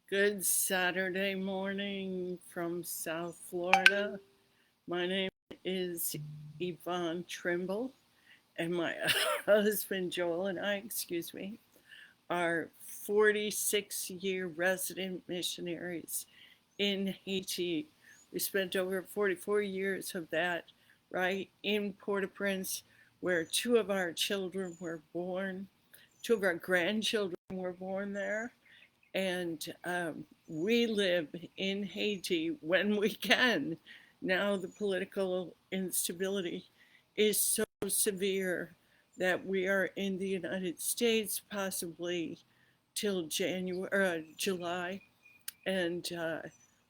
Good Saturday morning from South Florida. My name is Yvonne Trimble, and my husband Joel and I, are 46-year resident missionaries in Haiti. We spent over 44 years of that right in Port-au-Prince, where two of our children were born. Two of our grandchildren were born there, and we live in Haiti when we can. Now the political instability is so severe that we are in the United States possibly till July. And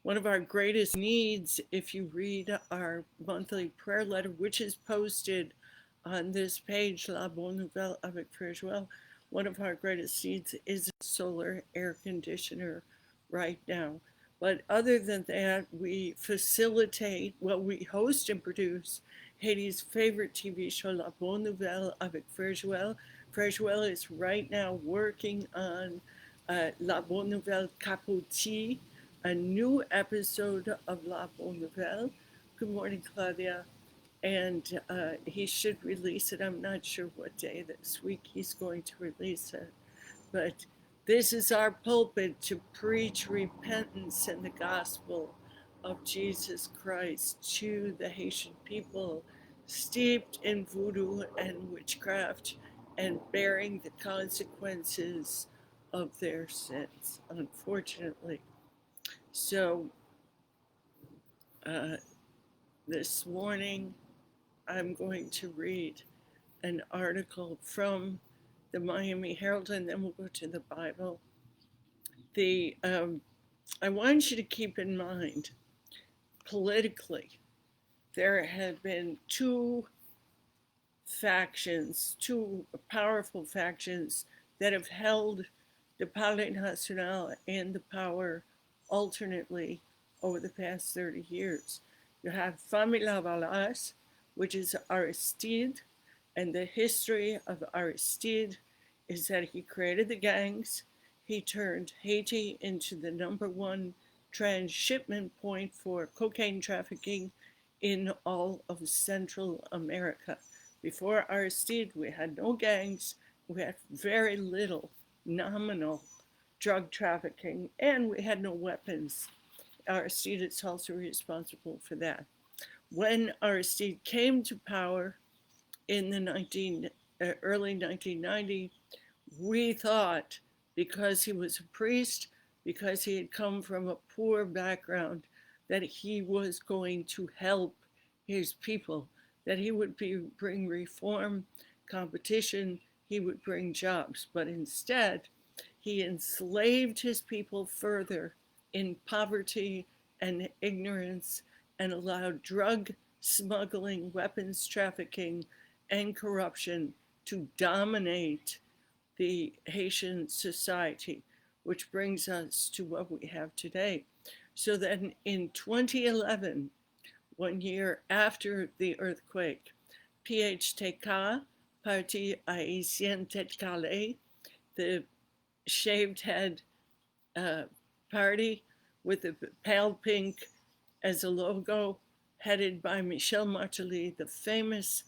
one of our greatest needs, if you read our monthly prayer letter, which is posted on this page, La Bonne Nouvelle avec Frère Joël, one of our greatest needs is a solar air conditioner right now. But other than that, we we host and produce Haiti's favorite TV show, La Bonne Nouvelle avec Frère Joël. Frère Joël is right now working on La Bonne Nouvelle Capote, a new episode of La Bonne Nouvelle. Good morning, Claudia. And he should release it. I'm not sure what day this week he's going to release it. But this is our pulpit to preach repentance and the gospel of Jesus Christ to the Haitian people steeped in voodoo and witchcraft and bearing the consequences of their sins, unfortunately. So this morning I'm going to read an article from the Miami Herald, and then we'll go to the Bible. I want you to keep in mind, politically, there have been two powerful factions that have held the Palais National and the power alternately over the past 30 years. You have Famille Lavalas, which is Aristide, and the history of Aristide is that he created the gangs. He turned Haiti into the #1 transshipment point for cocaine trafficking in all of Central America. Before Aristide, we had no gangs, we had very little nominal drug trafficking, and we had no weapons. Aristide is also responsible for that. When Aristide came to power in the early 1990s, we thought, because he was a priest, because he had come from a poor background, that he was going to help his people, that he would bring reform, competition, he would bring jobs. But instead, he enslaved his people further in poverty and ignorance and allowed drug smuggling, weapons trafficking, and corruption to dominate the Haitian society, which brings us to what we have today. So then in 2011, 1 year after the earthquake, PHTK, Parti Haïtien Tête Calais, the shaved head party with the pale pink as a logo, headed by Michel Martelly, the famous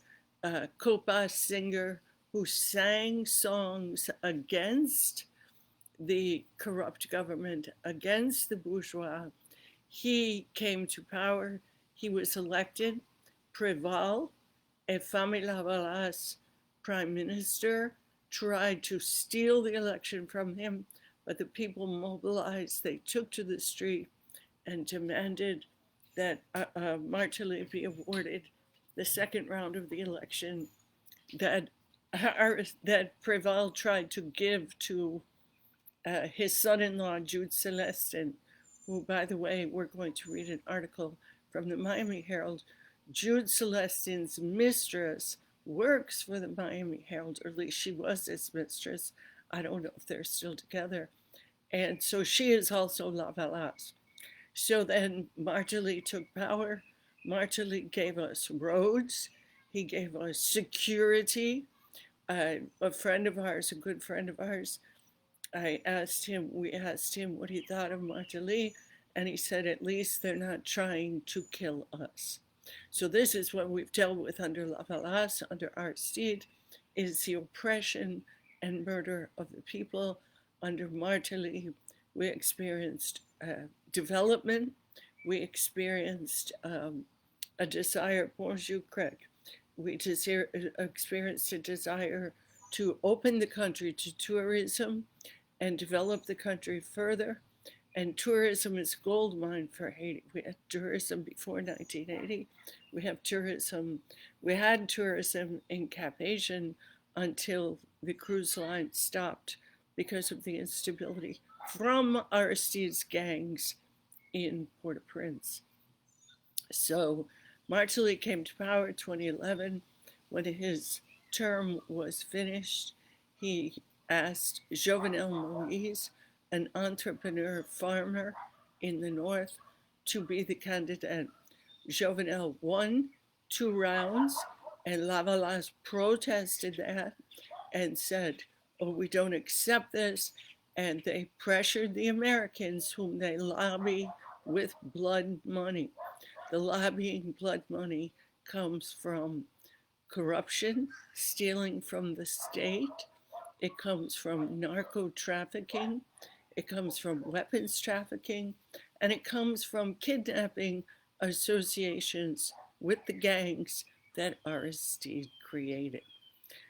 Copa singer who sang songs against the corrupt government, against the bourgeois. He came to power. He was elected. Préval, a Famille Lavalas prime minister, tried to steal the election from him, but the people mobilized. They took to the street and demanded that Martelly be awarded the second round of the election that Préval tried to give to his son-in-law, Jude Celestin, who, by the way, we're going to read an article from the Miami Herald. Jude Celestin's mistress works for the Miami Herald, or at least she was his mistress. I don't know if they're still together. And so she is also Lavalas. So then Martelly took power. Martelly gave us roads. He gave us security. A friend of ours, a good friend of ours, we asked him what he thought of Martelly, and he said, at least they're not trying to kill us. So this is what we've dealt with under Lavalas, under Aristide, is the oppression and murder of the people. Under Martelly, we experienced development. We experienced a desire, bonjour, Craig. We experienced a desire to open the country to tourism and develop the country further. And tourism is a gold mine for Haiti. We had tourism before 1980. We had tourism in Cap Haitian until the cruise line stopped because of the instability from Aristide's gangs in Port-au-Prince. So Martelly came to power in 2011. When his term was finished, he asked Jovenel Moïse, an entrepreneur farmer in the north, to be the candidate. Jovenel won 2 rounds, and Lavalas protested that and said, oh, we don't accept this. And they pressured the Americans, whom they lobby with blood money. The lobbying blood money comes from corruption, stealing from the state. It comes from narco trafficking. It comes from weapons trafficking. And it comes from kidnapping associations with the gangs that Aristide created.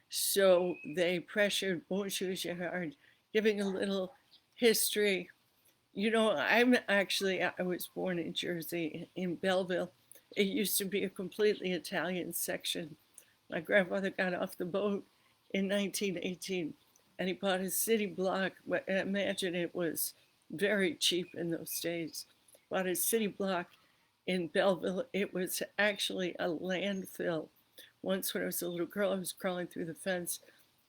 So they pressured Bonjour Gerard, giving a little history. You know, I was born in Jersey, in Belleville. It used to be a completely Italian section. My grandfather got off the boat in 1918 and he bought a city block. Imagine, it was very cheap in those days. Bought a city block in Belleville. It was actually a landfill. Once when I was a little girl, I was crawling through the fence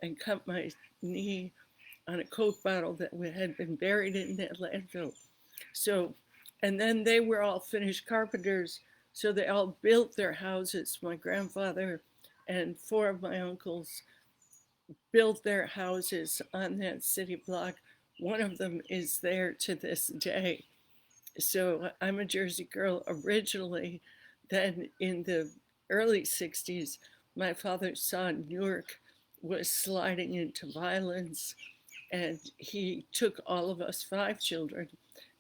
and cut my knee on a Coke bottle that had been buried in that landfill. So, and then they were all finished carpenters, so they all built their houses. My grandfather and 4 of my uncles built their houses on that city block. One of them is there to this day. So I'm a Jersey girl originally. Then in the early 60s, my father saw Newark was sliding into violence, and he took all of us 5 children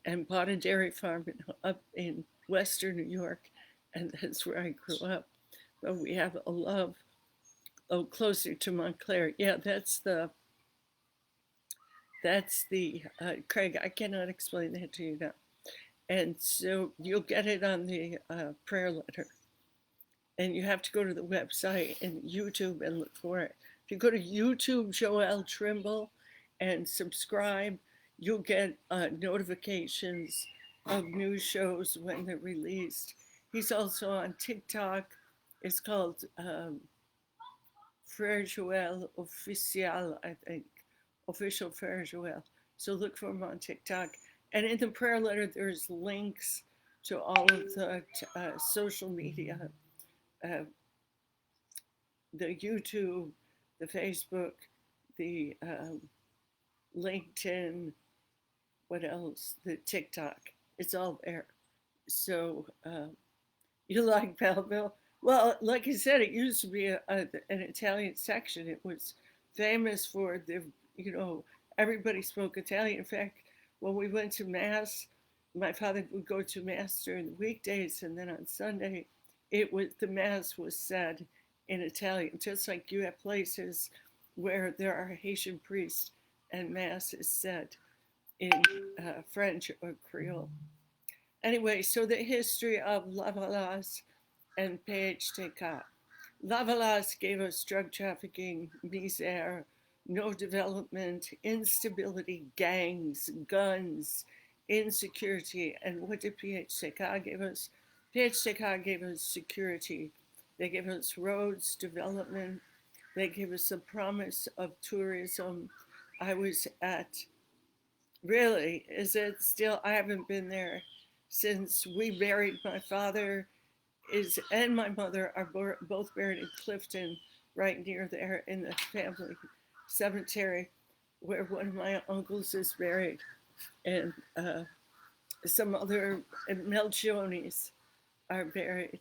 and bought a dairy farm up in Western New York, and that's where I grew up. But we have a love, closer to Montclair. Yeah, that's the Craig, I cannot explain that to you now. And so you'll get it on the prayer letter. And you have to go to the website and YouTube and look for it. If you go to YouTube, Joel Trimble, and subscribe, you'll get notifications of new shows when they're released. He's also on TikTok. It's called Frère Joel Official, I think. Official Frère Joel. So look for him on TikTok. And in the prayer letter, there's links to all of the social media, the YouTube, the Facebook, the LinkedIn, what else? The TikTok. It's all there. So you like Belleville? Well, like I said, it used to be an Italian section. It was famous for everybody spoke Italian. In fact, when we went to Mass, my father would go to Mass during the weekdays, and then on Sunday, the Mass was said in Italian, just like you have places where there are Haitian priests and Mass is said in French or Creole. Anyway, so the history of Lavalas and PHTK. Lavalas gave us drug trafficking, misère, no development, instability, gangs, guns, insecurity. And what did PHTK give us? PHTK gave us security. They gave us roads, development. They gave us the promise of tourism. I was really, is it still? I haven't been there since we buried my father and my mother are both buried in Clifton, right near there in the family cemetery. where one of my uncles is buried, and some other Melchiones are buried.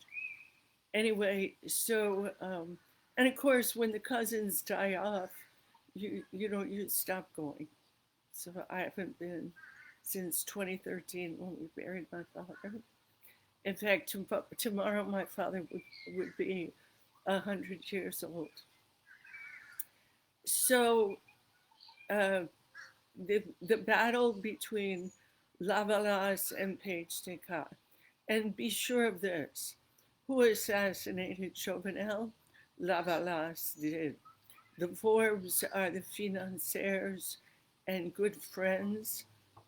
Anyway, so and of course, when the cousins die off, you stop going. So I haven't been since 2013 when we buried my father. In fact, tomorrow my father would be 100 years old. So uh, the battle between Lavalas and Page Descartes, and be sure of this: who assassinated Chauvinel? Lavalas did. The Forbes are the financiers and good friends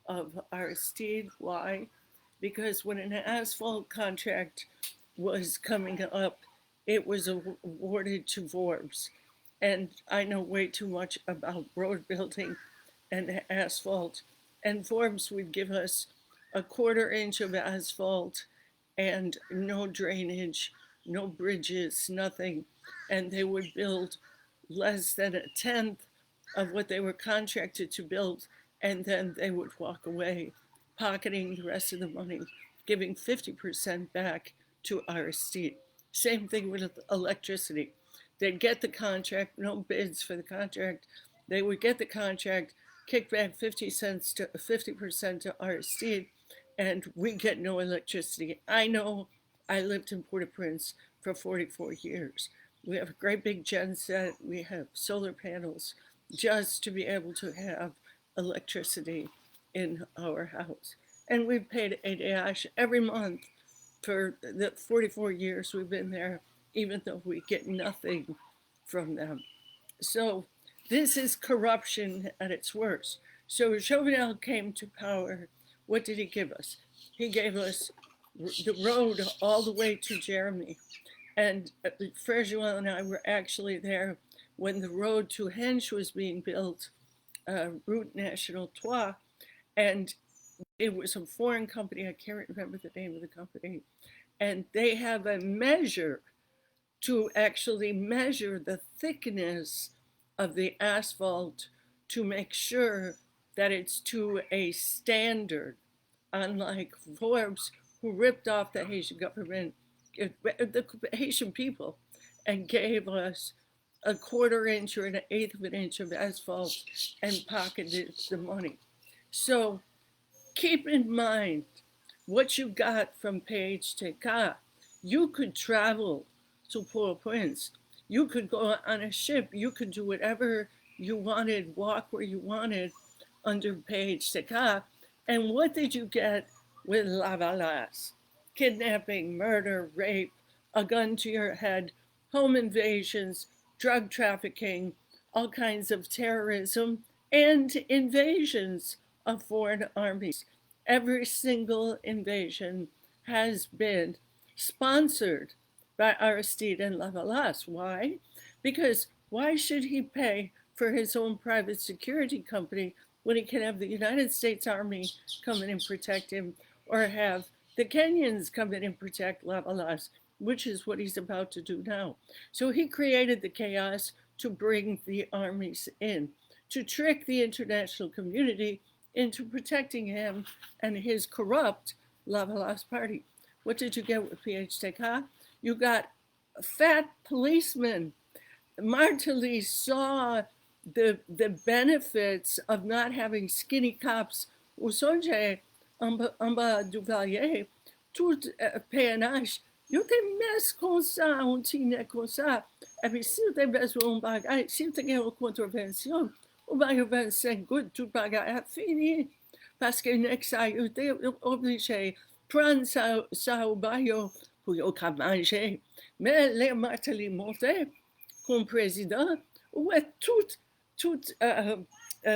of Aristide. Why? Because when an asphalt contract was coming up, it was awarded to Forbes. And I know way too much about road building and asphalt. And Forbes would give us a quarter inch of asphalt and no drainage, no bridges, nothing. And they would build less than a tenth of what they were contracted to build, and then they would walk away, pocketing the rest of the money, giving 50% back to Aristide. Same thing with electricity. They'd get the contract, no bids for the contract. They would get the contract, kick back 50 cents to 50% to Aristide, and we get no electricity. I know, I lived in Port-au-Prince for 44 years. We have a great big gen set. We have solar panels just to be able to have electricity in our house. And we've paid ADH every month for the 44 years we've been there, even though we get nothing from them. So this is corruption at its worst. So Chauvinel came to power. What did he give us? He gave us the road all the way to Jeremy. And Frere Joël and I were actually there when the road to Hench was being built, Route National 3, and it was a foreign company. I can't remember the name of the company. And they have a measure to actually measure the thickness of the asphalt to make sure that it's to a standard, unlike Forbes, who ripped off the Haitian government, the Haitian people, and gave us a quarter inch or an eighth of an inch of asphalt and pocketed the money. So keep in mind what you got from Page Descartes. You could travel to Port-au-Prince. You could go on a ship. You could do whatever you wanted, walk where you wanted under Page Descartes. And what did you get with Lavalas? Kidnapping, murder, rape, a gun to your head, home invasions, drug trafficking, all kinds of terrorism, and invasions of foreign armies. Every single invasion has been sponsored by Aristide and Lavalas. Why? Because why should he pay for his own private security company when he can have the United States Army come in and protect him, or have the Kenyans come in and protect Lavalas, which is what he's about to do now. So he created the chaos to bring the armies in, to trick the international community into protecting him and his corrupt Lavalas party. What did you get with Page Descartes? You got fat policemen. Martelly saw the benefits of not having skinny cops au songe en bas du Valier, tout PNH. Yo te mes kon sa, on tine kon sa. E pi si yo te bezwen bagay, si yo te gen yon kontrevensyon, ou ba yo 25 gout, tout bagay a fini. Paske nek sa yo te oblige pran sa ou ba yo pou yo ka manje. Men le Martelly monte kon prezident, ou e tout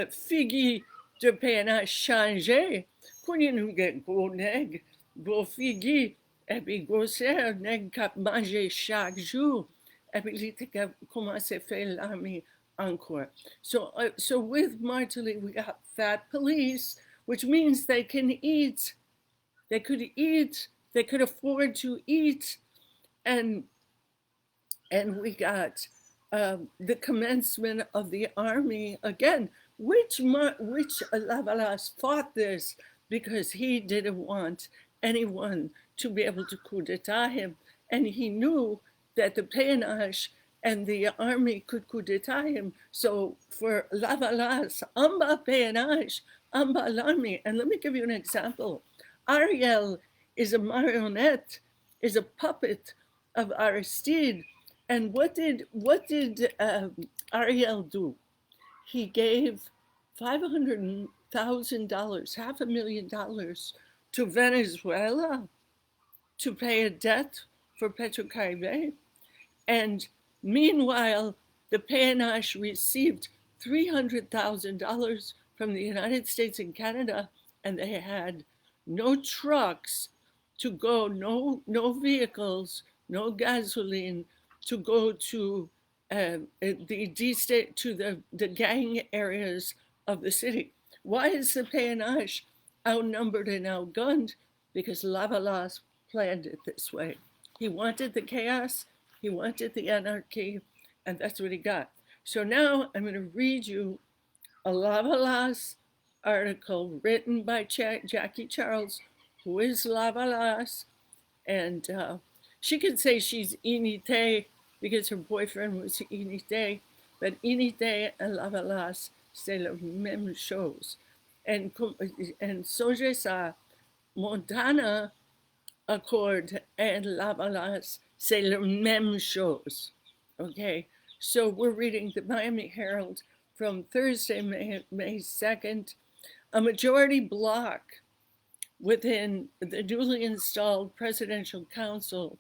figi de PNH chanje, konye nou gen gros neg, gros figi, et puis grosser, nèg k'ap manje chaque jour, et puis li te commence faire l'armée encore. So with Martelly, we got fat police, which means they can eat. They could eat. They could afford to eat, and we got the commencement of the army again. which Lavalas fought this because he didn't want anyone to be able to coup d'etat him, and he knew that the Pénache and the army could coup d'etat him. So for Lavalas, amba Pénache, amba l'army. And let me give you an example. Ariel is a marionette, is a puppet of Aristide. And what did Ariel do? He gave $500,000, $500,000 to Venezuela to pay a debt for Petrocaribe. And meanwhile, the PNH received $300,000 from the United States and Canada, and they had no trucks to go, no vehicles, no gasoline to go to the gang areas of the city. Why is the PNH outnumbered and outgunned? Because Lavalas planned it this way. He wanted the chaos, he wanted the anarchy, and that's what he got. So now I'm going to read you a Lavalas article written by Jackie Charles, who is Lavalas, and she could say she's Inite because her boyfriend was Inite, but Inite and Lavalas, c'est la même chose. And songez ça, Montana Accord and Lavalas, c'est la même chose. Okay, so we're reading the Miami Herald from Thursday, May 2nd. A majority bloc within the newly installed presidential council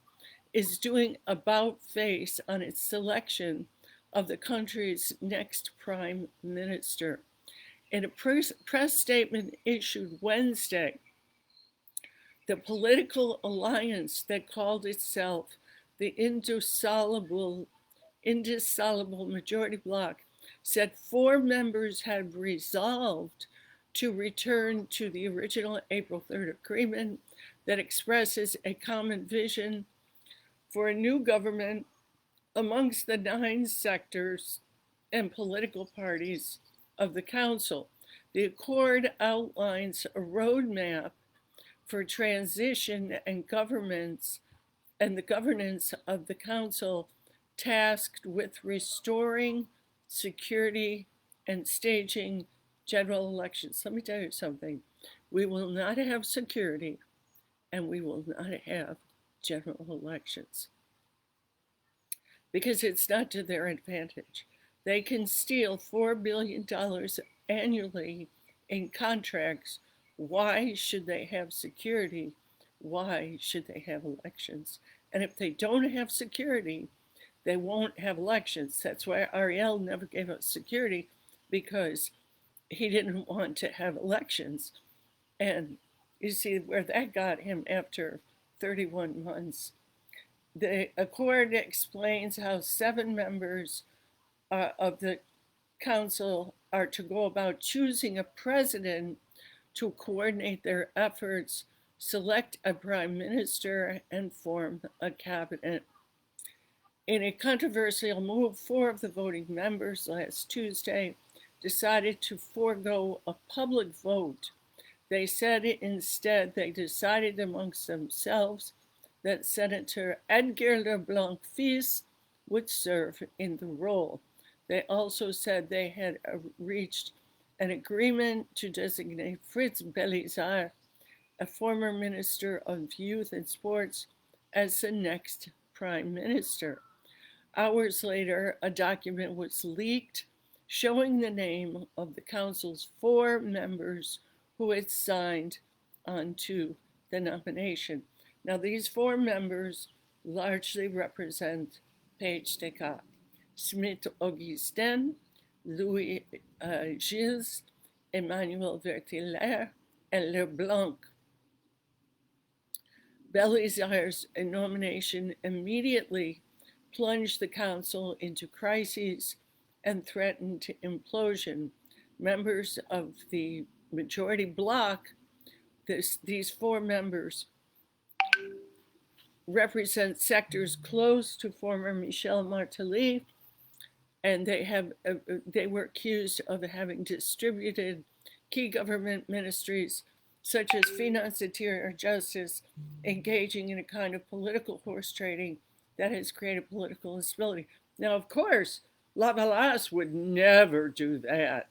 is doing about face on its selection of the country's next prime minister. In a press statement issued Wednesday, the political alliance that called itself the indissoluble majority bloc said 4 members had resolved to return to the original April 3rd agreement that expresses a common vision for a new government amongst the 9 sectors and political parties of the council. The accord outlines a roadmap for transition and governance and the governance of the council tasked with restoring security and staging general elections. Let me tell you something. We will not have security and we will not have general elections because it's not to their advantage. They can steal $4 billion annually in contracts. Why should they have security? Why should they have elections? And if they don't have security, they won't have elections. That's why Ariel never gave us security, because he didn't want to have elections. And you see where that got him after 31 months. The accord explains how 7 members of the council are to go about choosing a president to coordinate their efforts, select a prime minister, and form a cabinet. In a controversial move, 4 of the voting members last Tuesday decided to forego a public vote. They said instead they decided amongst themselves that Senator Edgar LeBlanc Fils would serve in the role. They also said they had reached an agreement to designate Fritz Belizaire, a former minister of youth and sports, as the next prime minister. Hours later, a document was leaked showing the name of the council's 4 members who had signed onto the nomination. Now, these 4 members largely represent Page Descartes, Smith Augustin, Louis Gilles, Emmanuel Vertiller, and LeBlanc. Belizaire's nomination immediately plunged the council into crises and threatened implosion. Members of the majority bloc, these 4 members, represent sectors close to former Michel Martelly, and they were accused of having distributed key government ministries such as finance, interior, justice, engaging in a kind of political horse trading that has created political instability. Now, of course, Lavalas would never do that.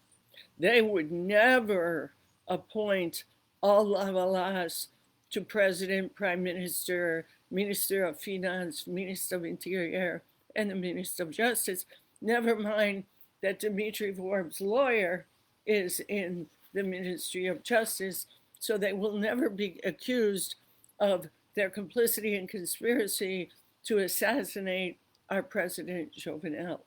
They would never appoint all Lavalas to president, prime minister, minister of finance, minister of interior, and the minister of justice. Never mind that Dmitry Vorb's lawyer is in the Ministry of Justice, so they will never be accused of their complicity and conspiracy to assassinate our president Jovenel.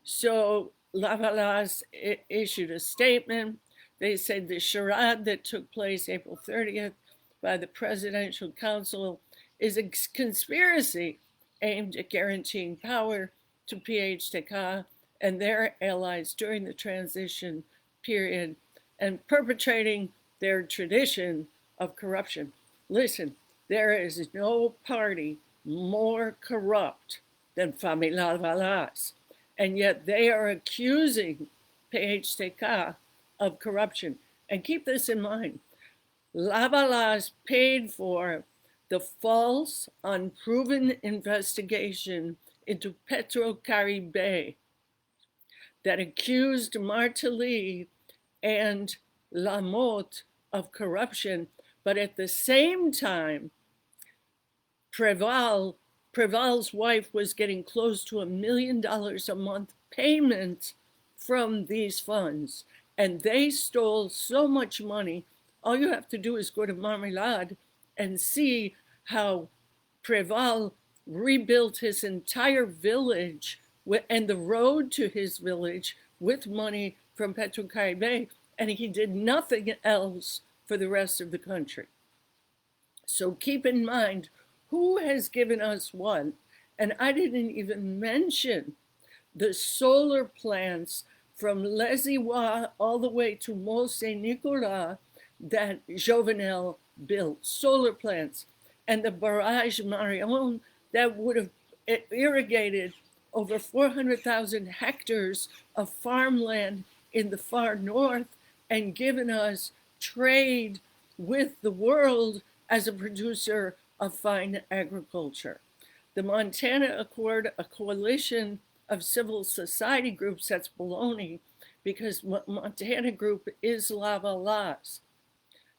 So Lavalas issued a statement. They said the charade that took place April 30th by the Presidential Council is a conspiracy aimed at guaranteeing power to PHTK and their allies during the transition period and perpetrating their tradition of corruption. Listen, there is no party more corrupt than Famille Lavalas, and yet they are accusing PHTK of corruption. And keep this in mind, Lavalas paid for the false, unproven investigation into Petro-Caribe that accused Martelly and Lamotte of corruption, but at the same time, Preval's wife was getting close to $1 million a month payment from these funds, and they stole so much money. All you have to do is go to Marmelade and see how Preval rebuilt his entire village and the road to his village with money from Petro-Caribe, and he did nothing else for the rest of the country. So keep in mind who has given us what, and I didn't even mention the solar plants from Les Ivoires all the way to Mont Saint-Nicolas that Jovenel built, solar plants, and the barrage Marion that would have irrigated over 400,000 hectares of farmland in the far north and given us trade with the world as a producer of fine agriculture. The Montana Accord, a coalition of civil society groups, that's baloney, because Montana Group is Lavalas.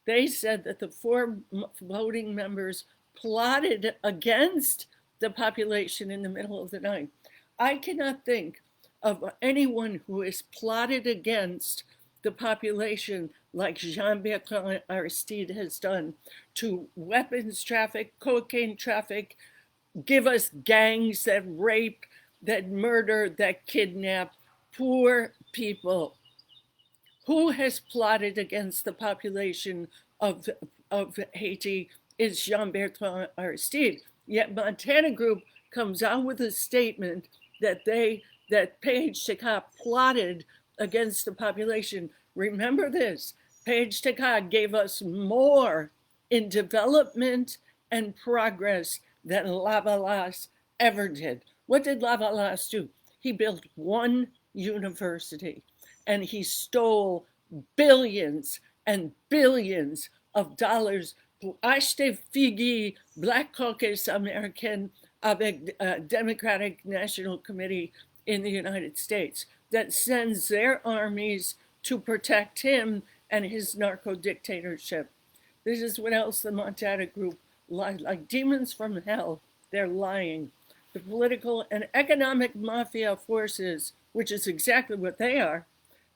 They said that the 4 voting members plotted against the population in the middle of the night. I cannot think of anyone who has plotted against the population like Jean-Bertrand Aristide has done to weapons traffic, cocaine traffic, give us gangs that rape, that murder, that kidnap poor people. Who has plotted against the population of Haiti is Jean-Bertrand Aristide. Yet Montana Group comes out with a statement that PHTK plotted against the population. Remember this, PHTK gave us more in development and progress than Lavalas ever did. What did Lavalas do? He built 1 university and he stole billions and billions of dollars pour acheter figues, Black Caucus American avec Democratic National Committee in the United States that sends their armies to protect him and his narco dictatorship. This is what else the Montana Group lied like demons from hell. They're lying. The political and economic mafia forces, which is exactly what they are,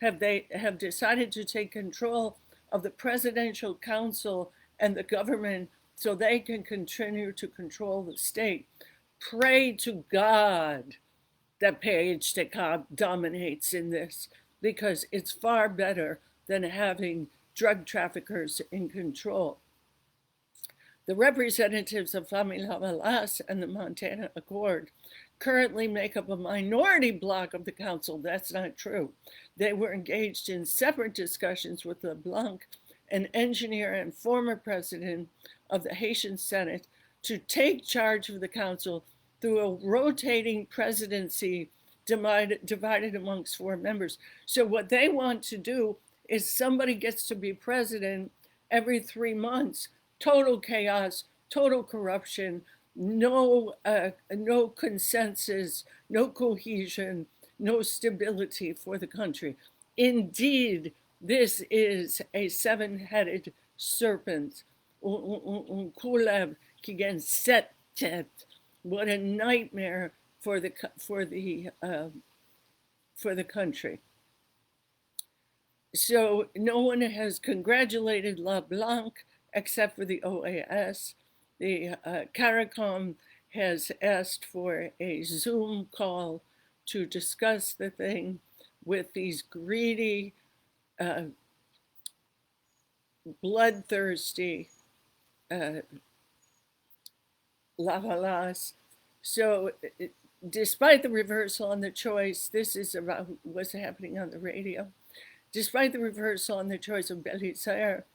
have decided to take control of the Presidential Council and the government so they can continue to control the state. Pray to God that PHTK dominates in this, because it's far better than having drug traffickers in control. The representatives of Famille Lavalas and the Montana Accord currently make up a minority bloc of the council. That's not true. They were engaged in separate discussions with LeBlanc, an engineer and former president of the Haitian Senate, to take charge of the council through a rotating presidency divided amongst four members. So what they want to do is somebody gets to be president every 3 months. Total chaos, total corruption, no consensus, no cohesion, no stability for the country. Indeed, this is a seven-headed serpent, un kuleb qui gagne sept têtes. What a nightmare for the country. So no one has congratulated LeBlanc except for the OAS. The CARICOM has asked for a Zoom call to discuss the thing with these greedy, bloodthirsty Lavalas. So despite the reversal on the choice, this is about what's happening on the radio. Despite the reversal on the choice of Belisaire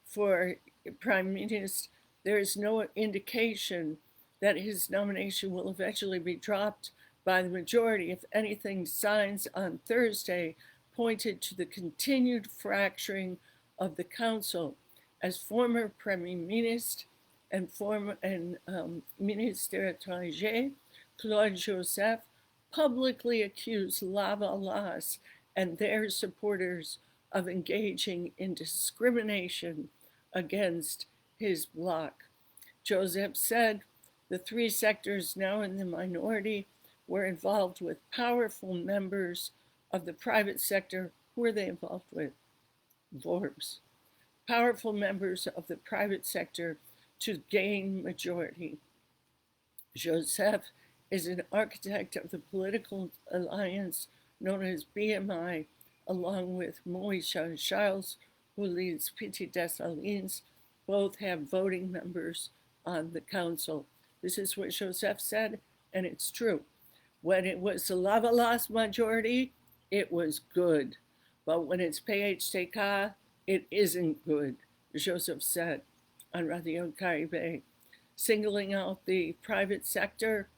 for prime minister, there is no indication that his nomination will eventually be dropped by the majority. If anything, signs on Thursday pointed to the continued fracturing of the council, as former premier ministre and ministre étranger Claude Joseph publicly accused Lavalas and their supporters of engaging in discrimination against his bloc. Joseph said the three sectors now in the minority were involved with powerful members of the private sector. Who are they involved with? Vorbs. Powerful members of the private sector to gain majority. Joseph is an architect of the political alliance known as BMI, along with Moïse Charles, who leads Petit Dessalines. Both have voting members on the council. This is what Joseph said, and it's true. When it was the Lavalas majority, it was good. But when it's PHTK, it isn't good, Joseph said on Radio Caribe, singling out the private sector.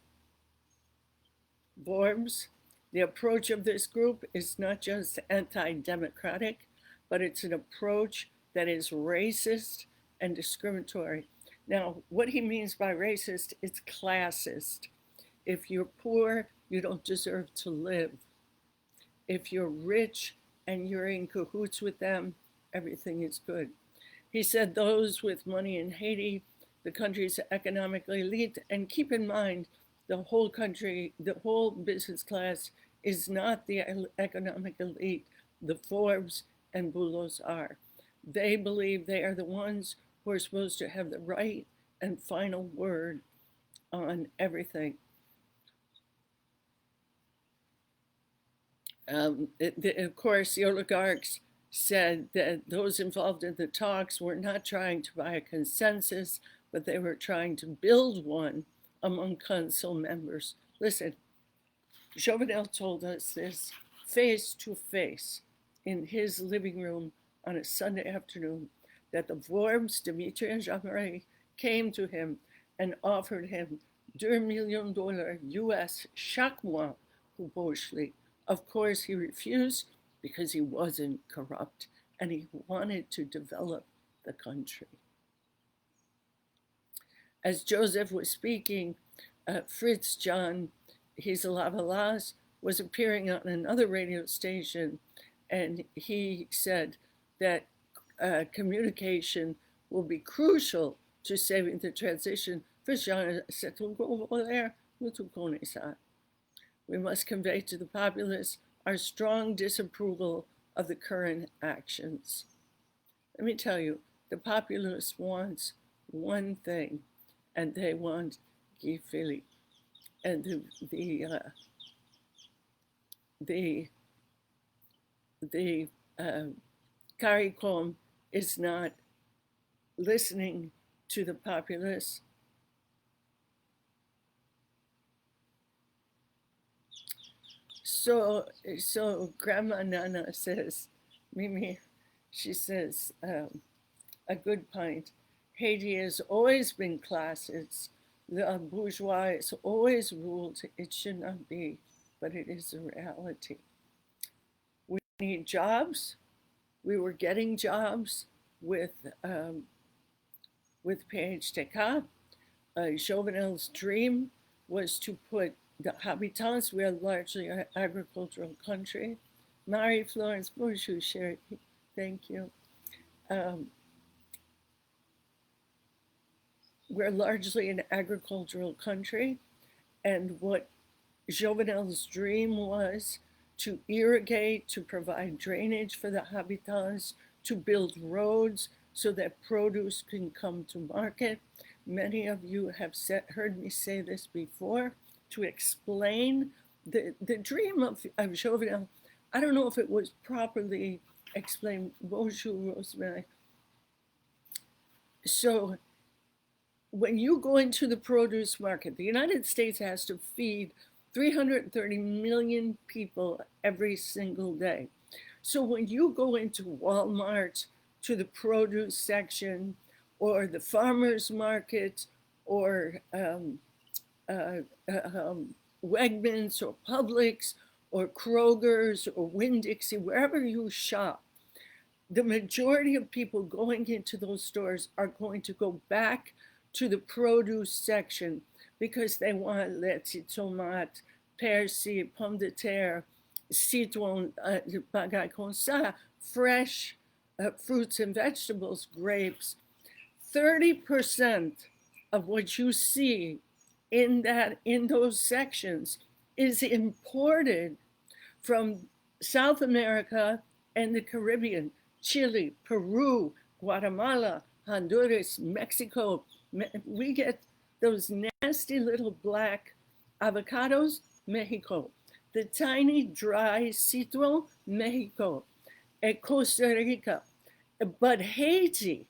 Vorbs, the approach of this group is not just anti-democratic, but it's an approach that is racist and discriminatory. Now, what he means by racist, it's classist. If you're poor, you don't deserve to live. If you're rich and you're in cahoots with them, everything is good. He said those with money in Haiti, the country's economic elite, and keep in mind, the whole country, the whole business class is not the economic elite. The Forbes and Boulos are. They believe they are the ones who are supposed to have the right and final word on everything. Of course, the oligarchs said that those involved in the talks were not trying to buy a consensus, but they were trying to build one among council members. Listen, Jovenel told us this face to face in his living room on a Sunday afternoon, that the Vorbs, Dimitri and Jean-Marie, came to him and offered him $2 million US chaque mois publicly. Of course, he refused because he wasn't corrupt and he wanted to develop the country. As Joseph was speaking, Fritz John, he's a Lavalas, was appearing on another radio station, and he said that communication will be crucial to saving the transition. Fritz John, c'est un gros voleur, nous tout connaissons. We must convey to the populace our strong disapproval of the current actions. Let me tell you, the populace wants one thing, and they want Guy Philippe. And the CARICOM is not listening to the populace. So Grandma Nana says, Mimi, she says, a good point. Haiti has always been classist. The bourgeois has always ruled. It should not be. but it is a reality. We need jobs. We were getting jobs with PHTK. Jovenel's dream was to put the habitants, we are largely an agricultural country. Marie-Florence, bonjour, chérie. Thank you. We're largely an agricultural country, and what Jovenel's dream was to irrigate, to provide drainage for the habitants, to build roads so that produce can come to market. Many of you have heard me say this before, to explain the dream of Jovenel. I don't know if it was properly explained. Bonjour, Rosemary. So when you go into the produce market, the United States has to feed 330 million people every single day. So when you go into Walmart, to the produce section, or the farmer's market, or Wegmans, or Publix, or Kroger's, or Winn-Dixie, wherever you shop, the majority of people going into those stores are going to go back to the produce section because they want lettuce, tomate, persil, pomme de terre, citron, bagay comme ça, fresh fruits and vegetables, grapes. 30% of what you see in those sections is imported from South America and the Caribbean, Chile, Peru, Guatemala, Honduras, Mexico. We get those nasty little black avocados, Mexico. The tiny dry citron, Mexico. And Costa Rica. But Haiti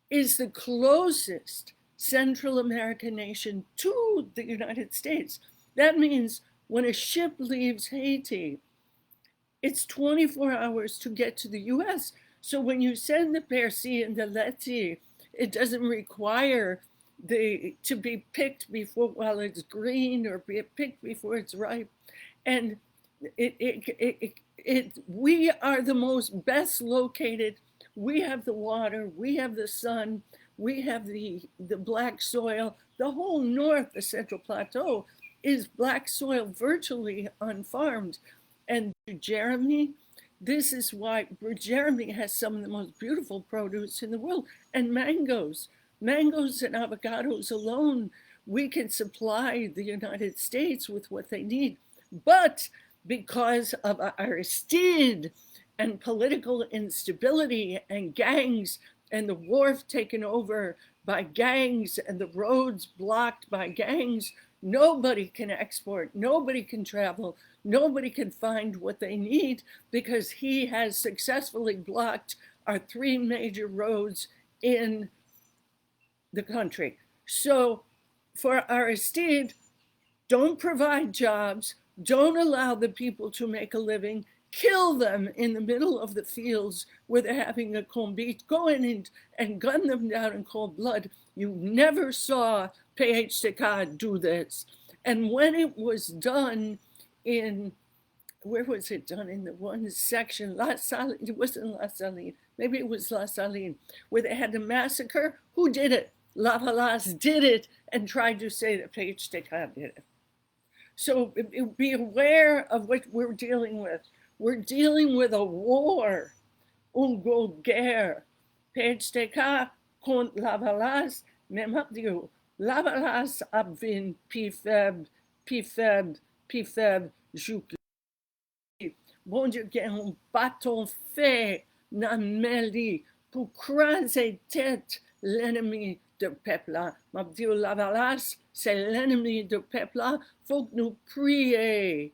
is the closest Central American nation to the United States. That means when a ship leaves Haiti, it's 24 hours to get to the US. So when you send the persil and the lettuce, it doesn't require to be picked before while it's green or be picked before it's ripe. And we are the most best located. We have the water, we have the sun, we have the black soil. The whole north, the Central Plateau, is black soil, virtually unfarmed. And Jeremy, this is why Jeremy has some of the most beautiful produce in the world. And mangoes and avocados alone, we can supply the United States with what they need. But because of Aristide and political instability and gangs and the wharf taken over by gangs and the roads blocked by gangs, nobody can export, nobody can travel, nobody can find what they need because he has successfully blocked our three major roads in the country. So for Aristide, don't provide jobs, don't allow the people to make a living, kill them in the middle of the fields where they're having a combat, go in and gun them down in cold blood. You never saw PHTK do this. And when it was done in, where was it done? In the one section, La Saline, it wasn't La Saline, maybe it was La Saline, where they had the massacre. Who did it? Lavalas did it and tried to say that PHTK did it. So be aware of what we're dealing with. We're dealing with a war, une guerre. PHTK contre Lavalas, même à Dieu. Lavalas a vin pi faible, jouk. Bon Dieu, qu'il y a un bâton fait dans Mali pour craser tête l'ennemi de peuple-là. M'a dit Lavalas, c'est l'ennemi de peuple-là. Faut que nous prions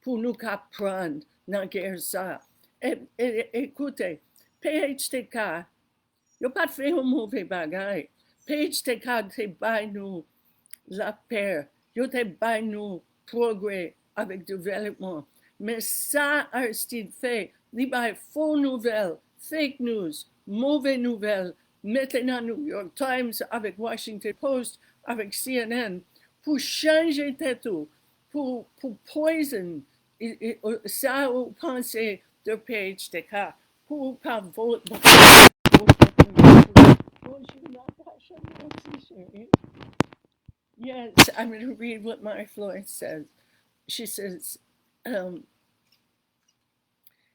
pour nous apprendre dans la guerre ça. Écoutez, PHTK, il n'a pas fait un mauvais bagage. PHTK, c'est by nous la paix. Il a by nous progrès avec développement. Mais ça, Aristide fait, il y a faux nouvelles, fake news, mauvaises nouvelles. Maintenant, New York Times, avec Washington Post, avec CNN, pour changer tout, pour poison. Ça, vous pensez de page de cas. Pour pas vote. Yes, I'm going to read what Mary Florence says. She says, um,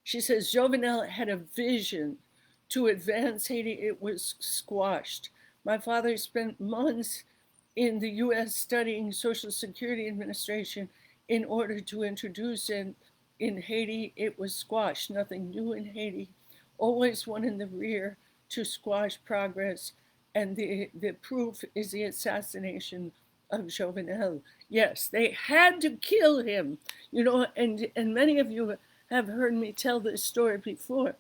she says Jovenel had a vision to advance Haiti. It was squashed. My father spent months in the U.S. studying Social Security Administration in order to introduce it in Haiti. It was squashed. Nothing new in Haiti. Always one in the rear to squash progress. And the proof is the assassination of Jovenel. Yes, they had to kill him. And many of you have heard me tell this story before.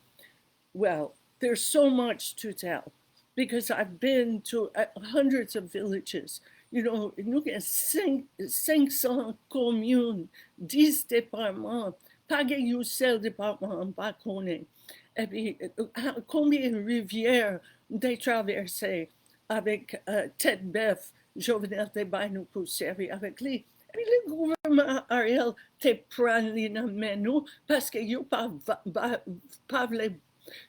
Well, there's so much to tell because I've been to hundreds of villages. Nous avons 500 communes, 10 départements, pas un seul département, pas connaît. Et puis, combien de rivières ont traversées avec tête-bœuf, Jovenel Tebay nous pour servir avec lui. Et puis, le gouvernement Ariel te prend les mains nous parce que yo pas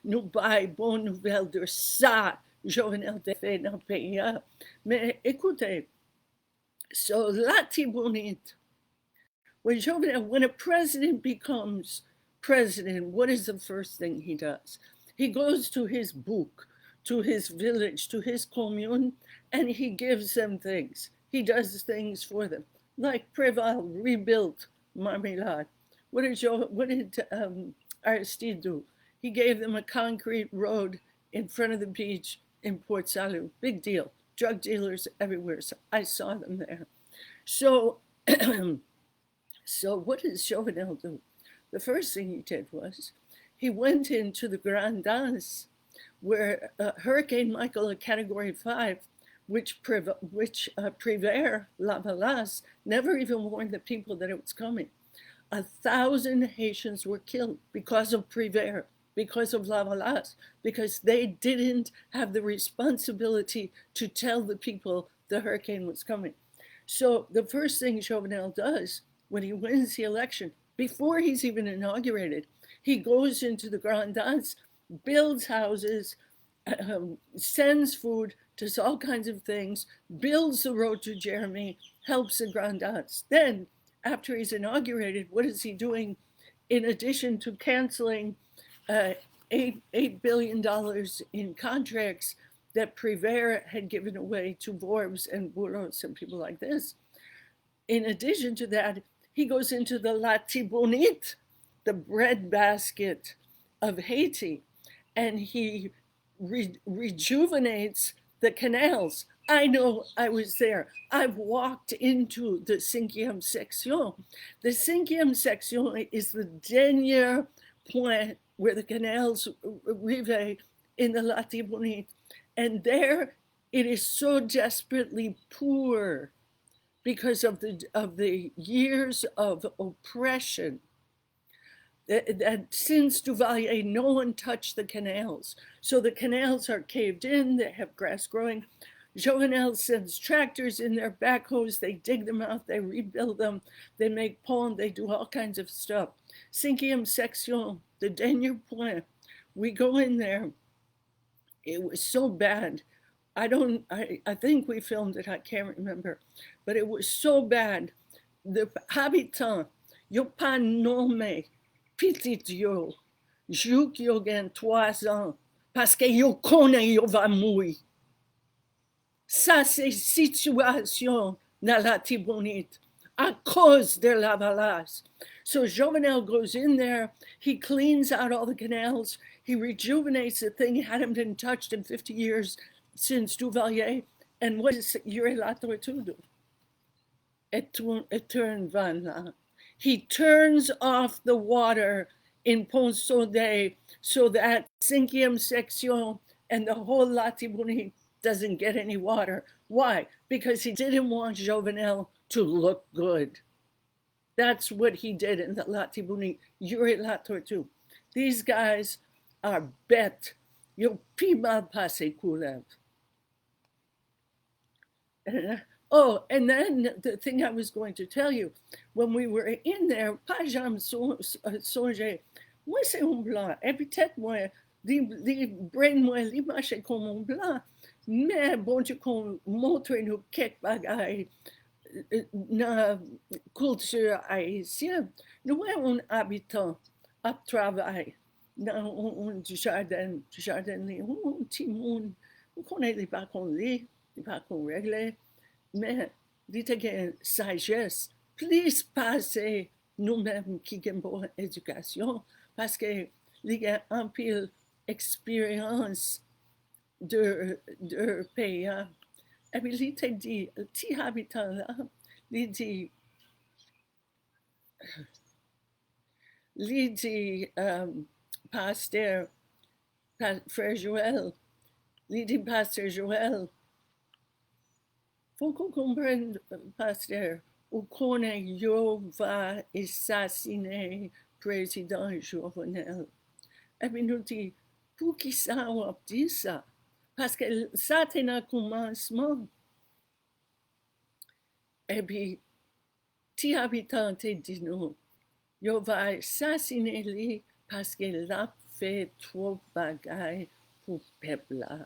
nous bail bonne nouvelle de ça, Jovenel te fait dans le pays. Mais écoutez, so Latibonite, when a president becomes president, what is the first thing he does? He goes to his book, to his village, to his commune, and he gives them things. He does things for them. Like Preval rebuilt Marmelade. What did Aristide do? He gave them a concrete road in front of the beach in Port Salut. Big deal. Drug dealers everywhere. So I saw them there. So, so what does Jovenel do? The first thing he did was he went into the Grand Dance where Hurricane Michael, a Category 5, which Prévert, Lavalas, never even warned the people that it was coming. 1,000 Haitians were killed because of Prévert, because of Lavalas, because they didn't have the responsibility to tell the people the hurricane was coming. So the first thing Jovenel does when he wins the election, before he's even inaugurated, he goes into the Grand Dance, builds houses, sends food, does all kinds of things, builds the road to Jeremy, helps the Grand Dance. Then, after he's inaugurated, what is he doing in addition to canceling $8 billion in contracts that Prévert had given away to Borbs and Bourros and people like this? In addition to that, he goes into the Latibonite, the breadbasket of Haiti, and he rejuvenates the canals. I know, I was there. I've walked into the 5e section. The 5e section is the dernier point where the canals rive in the Latibonite. And there it is so desperately poor because of the years of oppression that since Duvalier, no one touched the canals. So the canals are caved in, they have grass growing. Jovenel sends tractors in their backhoes, they dig them out, they rebuild them, they make pond, they do all kinds of stuff. 5e section, the dernier point, we go in there. It was so bad. I think we filmed it, I can't remember, but it was so bad. The habitants, yo pas nommé, petit yo, jouk yo gen 3 ans, parce que yo connaît yo va mourir. Ça, c'est situation dans la Tibonite à cause de la Valasse. So Jovenel goes in there, he cleans out all the canals, he rejuvenates the thing, it hadn't been touched in 50 years since Duvalier. And what does Yuri Latourtou do? He turns off the water in Pont Soleil so that 5e section and the whole Latibonite doesn't get any water. Why? Because he didn't want Jovenel to look good. That's what he did in the Latibonite. Yuri Latourtou. These guys are bêtes. Yo pi mal passé coulev. Oh, and then the thing I was going to tell you, when we were in there, pas jamais songer, moi c'est un blanc, et peut-être moi, les brain moi, les marchent comme un blanc, mais bon Dieu qu'on montre nous quelques bagailles dans la culture haïtienne. Nous sommes un habitant à travail dans du jardin, un petit monde, on connaît les pas qu'on lit, les pas qu'on règle. Mais, dit que sagesse, plus passer nous-mêmes qui avons bonne éducation, parce que il y a un peu expérience de pays. Et puis, il te dit, petit habitant là, il dit, pasteur, frère Joël, il dit, pasteur Joël, faut qu'on comprenne, pasteur, ou qu'on va assassiner le président Jovenel. Et puis nous dit, pour qui ça on dit ça? Parce que ça c'est un commencement. Et puis, petit habitant dit nous, on va assassiner lui parce qu'il a fait trop de bagailles pour le peuple là.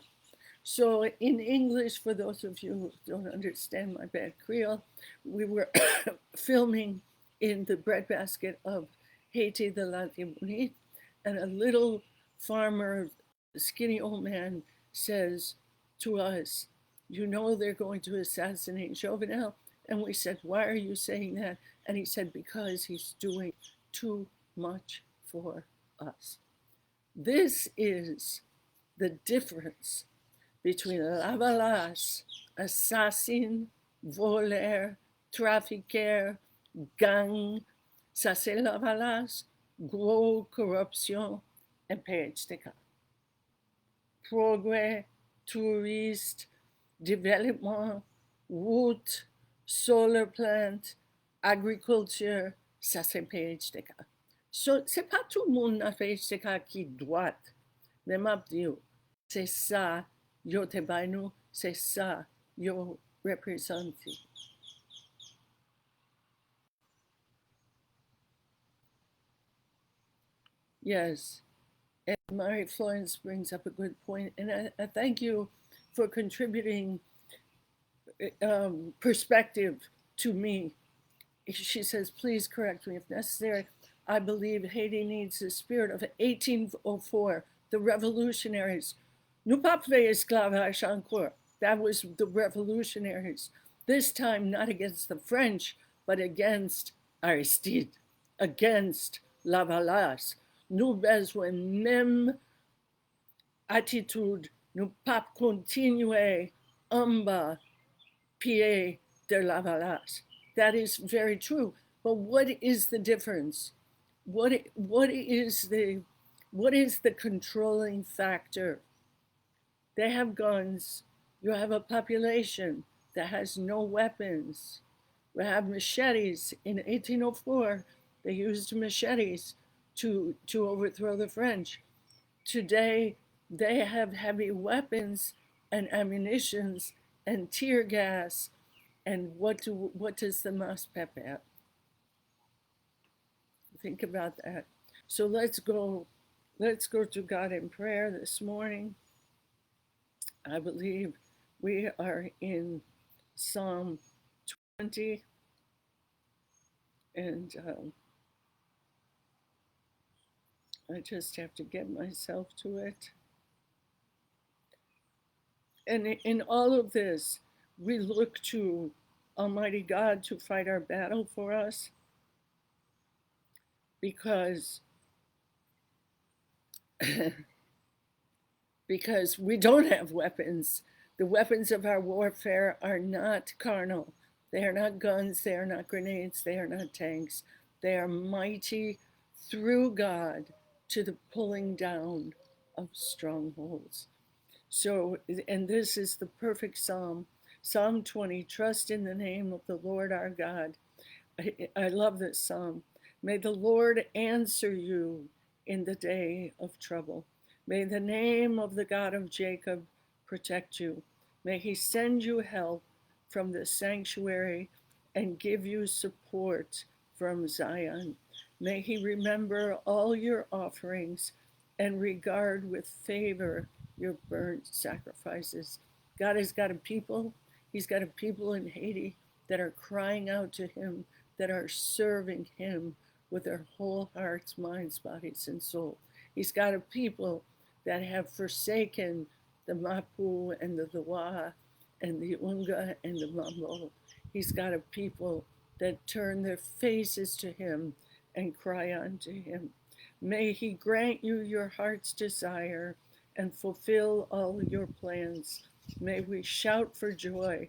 So, in English, for those of you who don't understand my bad Creole, we were filming in the breadbasket of Haiti, the Latibonite, and a little farmer, skinny old man, says to us, "You know they're going to assassinate Jovenel?" And we said, "Why are you saying that?" And he said, "Because he's doing too much for us." This is the difference between Lavalas, assassin, voleur, trafiqueur, gang, ça c'est Lavalas, gros corruption, et PHTK. Progrès, touriste, développement, route, solar plant, agriculture, ça c'est PHTK. So, c'est pas tout le monde dans PHTK qui doit, mais m'a dit, c'est ça yo te bay nou, c'est ça yo représente. Yes, and Mary Florence brings up a good point, and I thank you for contributing perspective to me. She says, please correct me if necessary. I believe Haiti needs the spirit of 1804, the revolutionaries. Nous pas fait esclavage encore. That was the revolutionaries. This time not against the French, but against Aristide, against Lavalas. Nous besoin même attitude, nous pas continuer en bas pied de Lavalas. That is very true. But what is the difference? What is the controlling factor? They have guns. You have a population that has no weapons. We have machetes. In 1804, they used machetes to overthrow the French. Today, they have heavy weapons and ammunitions and tear gas. And what does the MASPEP have? Think about that. So let's go to God in prayer this morning. I believe we are in Psalm 20, and I just have to get myself to it. And in all of this, we look to Almighty God to fight our battle for us, because because we don't have weapons. The weapons of our warfare are not carnal. They are not guns, they are not grenades, they are not tanks. They are mighty through God to the pulling down of strongholds. So, and this is the perfect psalm. Psalm 20, trust in the name of the Lord our God. I love this psalm. May the Lord answer you in the day of trouble. May the name of the God of Jacob protect you. May he send you help from the sanctuary and give you support from Zion. May he remember all your offerings and regard with favor your burnt sacrifices. God has got a people, he's got a people in Haiti that are crying out to him, that are serving him with their whole hearts, minds, bodies, and soul. He's got a people that have forsaken the Mapu and the Loa and the Unga and the Mambo. He's got a people that turn their faces to him and cry unto him. May he grant you your heart's desire and fulfill all your plans. May we shout for joy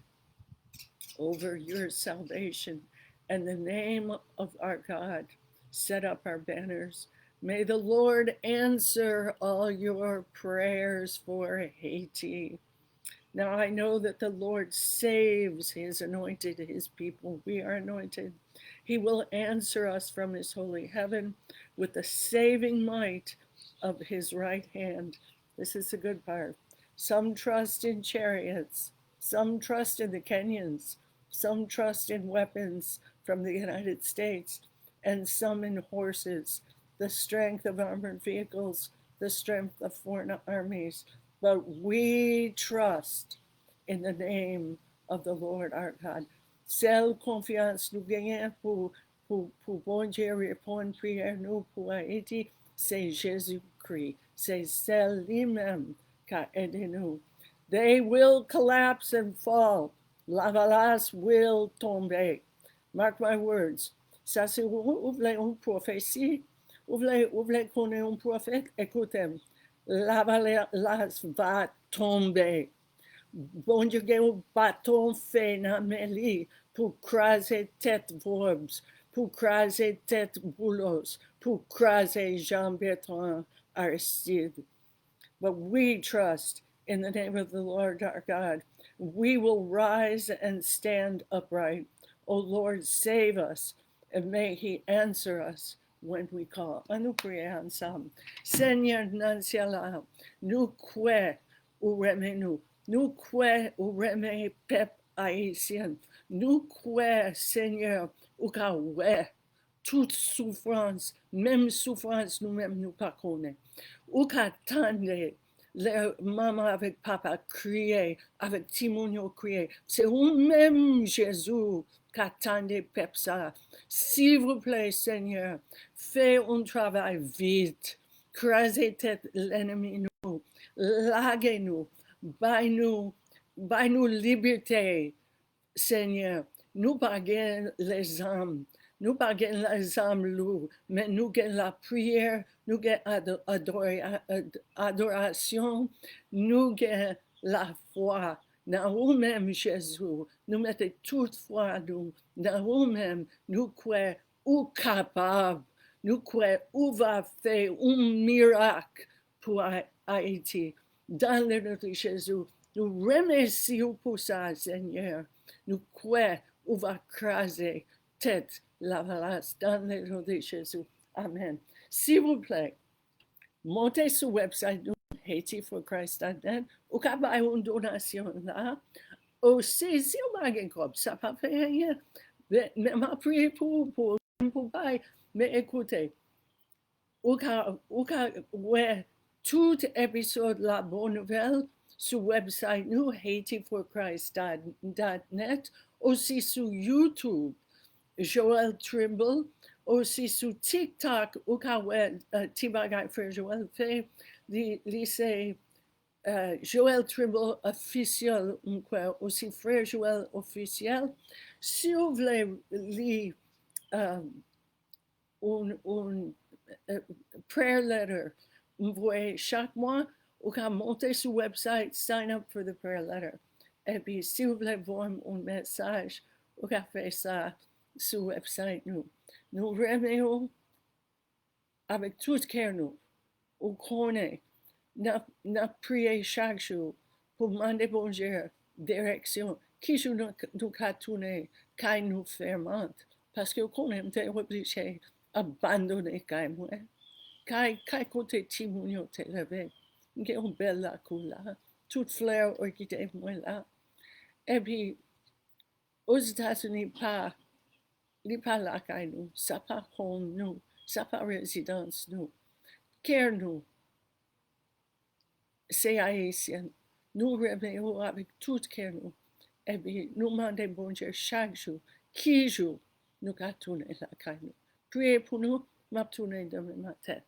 over your salvation and the name of our God. Set up our banners. May the Lord answer all your prayers for Haiti. Now I know that the Lord saves his anointed, his people. We are anointed. He will answer us from his holy heaven with the saving might of his right hand. This is the good part. Some trust in chariots, some trust in the Kenyans, some trust in weapons from the United States, and some in horses, the strength of armored vehicles, the strength of foreign armies. But we trust in the name of the Lord our God. Seule confiance nous gagnons pour bon Dieu répondre prière nous pour Haïti, c'est Jésus-Christ. C'est celle lui-même qui a aidé nous. They will collapse and fall. La valasse will tomber. Mark my words. Ça, c'est vous voulez une prophétie. Vous voulez connaître un prophète. Écoutez, la valasse va tomber. Bon Dieu, un bâton fait dans mes lits pour craser tête Forbes, pour craser tête Boulos, pour craser Jean-Bertrand Aristide. But we trust in the name of the Lord our God. We will rise and stand upright. O Lord, save us, and may he answer us when we call. Nous prions ensemble. Seigneur dans le ciel, nous croyons ou remets-nous. Nous croyons ou remets peuple haïtien. Nous croyons, Seigneur, ou ka ouais, toute souffrance, même souffrance nous-mêmes nous pas connaissons. Ou qu'attendez, les maman avec papa crier, avec Timonio crier. C'est vous-même, Jésus, qu'attendez peuple ça. S'il vous plaît, Seigneur, fais un travail vite. Crasez tête l'ennemi nous. Laguez-nous. Baille-nous liberté, Seigneur. Nous pas les âmes. Nous pas les âmes lourdes, mais nous gagnons la prière, nous gagnons adoration, nous gagnons la foi. Dans vous-même, Jésus, nous mettons toute foi nous. Dans vous-même, nous croyons ou capable, nous croyons ou va faire un miracle pour Haïti. Dans le nom de Jésus, nous remercions pour ça, Seigneur. Nous croyons ou va craser tête la valasse dans le nom de Jésus. Amen. S'il vous plaît, montez sur le website de HaitiForChrist.net ou qu'à une donation là. Aussi, si on n'a pas comme ça, pas fait rien. Mais m'a prié pour bail. Mais écoutez, ou qu'à ouais, tout épisode la bonne nouvelle sur le website nous, HaitiForChrist.net, aussi sur YouTube. Joël Trimble, aussi sur TikTok, ou quand Tibagay Frère Joël fait, lycée Joël Trimble officiel, aussi Frère Joël officiel. Si vous voulez lire une prayer letter, vous voyez chaque mois, ou quand montez sur le website, sign up for the prayer letter. Et puis, si vous voulez voir un message, vous pouvez faire ça sur le website nous. Nous remercions avec tout cœur nous. On connaît, nous prions chaque jour pour demander bon Dieu direction. Qui joue nous tourner, quand nous fermente. Parce que qu'on aime obligé abandonner quand moi. Quand côté Timonio t'es levé, il y a une belle la couleur, toute fleur orchidée moi là. Et puis, aux États-Unis, pas la caille nous, ça pas home nous, ça pas résidence nous, care nous, c'est haïtien. Nous réveillons avec tout cœur nous. Et puis, nous demandons bon Dieu chaque jour, qui joue, nous allons tourner la caille nous. Priez pour nous, m'a tourné demain matin.